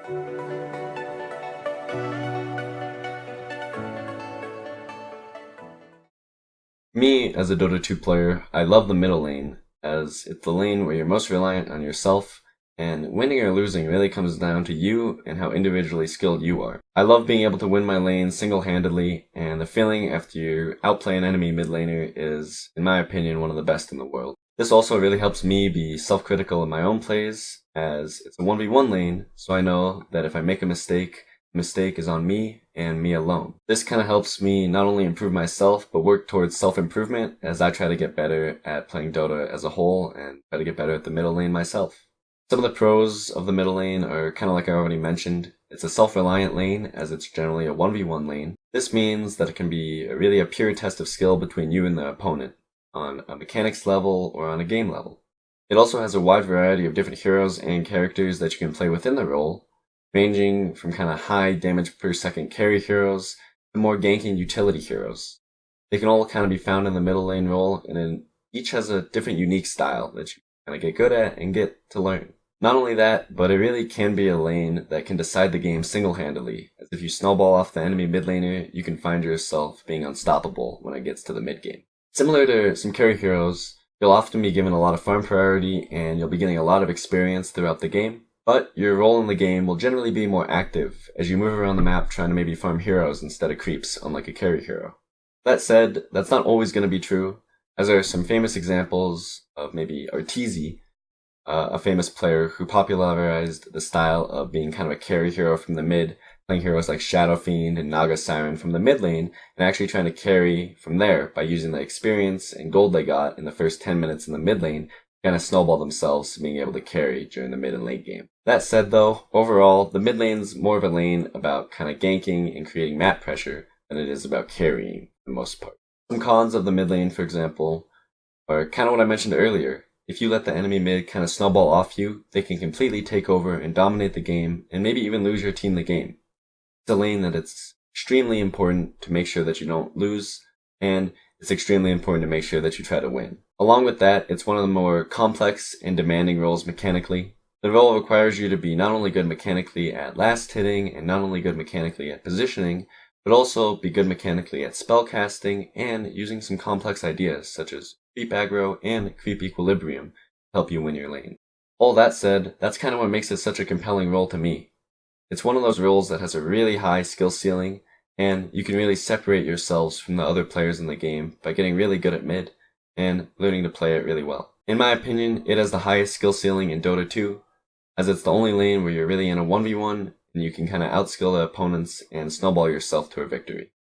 Me, as a Dota 2 player, I love the middle lane, as it's the lane where you're most reliant on yourself, and winning or losing really comes down to you and how individually skilled you are. I love being able to win my lane single-handedly, and the feeling after you outplay an enemy mid laner is, in my opinion, one of the best in the world. This also really helps me be self-critical in my own plays, as it's a 1v1 lane, so I know that if I make a mistake, the mistake is on me and me alone. This kind of helps me not only improve myself, but work towards self-improvement as I try to get better at playing Dota as a whole and try to get better at the middle lane myself. Some of the pros of the middle lane are kind of like I already mentioned. It's a self-reliant lane, as it's generally a 1v1 lane. This means that it can be really a pure test of skill between you and the opponent, on a mechanics level or on a game level. It also has a wide variety of different heroes and characters that you can play within the role, ranging from kind of high damage per second carry heroes to more ganking utility heroes. They can all kind of be found in the middle lane role, and then each has a different unique style that you kind of get good at and get to learn. Not only that, but it really can be a lane that can decide the game single-handedly, as if you snowball off the enemy mid laner, you can find yourself being unstoppable when it gets to the mid game. Similar to some carry heroes, you'll often be given a lot of farm priority and you'll be getting a lot of experience throughout the game, but your role in the game will generally be more active as you move around the map trying to maybe farm heroes instead of creeps, unlike a carry hero. That said, that's not always going to be true, as there are some famous examples of maybe Arteezy, a famous player who popularized the style of being kind of a carry hero from the mid, playing heroes like Shadow Fiend and Naga Siren from the mid lane, and actually trying to carry from there by using the experience and gold they got in the first 10 minutes in the mid lane, kind of snowball themselves to being able to carry during the mid and late game. That said though, overall, the mid lane's more of a lane about kind of ganking and creating map pressure than it is about carrying for the most part. Some cons of the mid lane, for example, are kind of what I mentioned earlier. If you let the enemy mid kind of snowball off you, they can completely take over and dominate the game, and maybe even lose your team the game. It's a lane that it's extremely important to make sure that you don't lose, and it's extremely important to make sure that you try to win. Along with that, it's one of the more complex and demanding roles mechanically. The role requires you to be not only good mechanically at last hitting, and not only good mechanically at positioning, but also be good mechanically at spellcasting and using some complex ideas such as creep aggro and creep equilibrium to help you win your lane. All that said, that's kind of what makes it such a compelling role to me. It's one of those roles that has a really high skill ceiling, and you can really separate yourselves from the other players in the game by getting really good at mid and learning to play it really well. In my opinion, it has the highest skill ceiling in Dota 2, as it's the only lane where you're really in a 1v1 and you can kind of outskill the opponents and snowball yourself to a victory.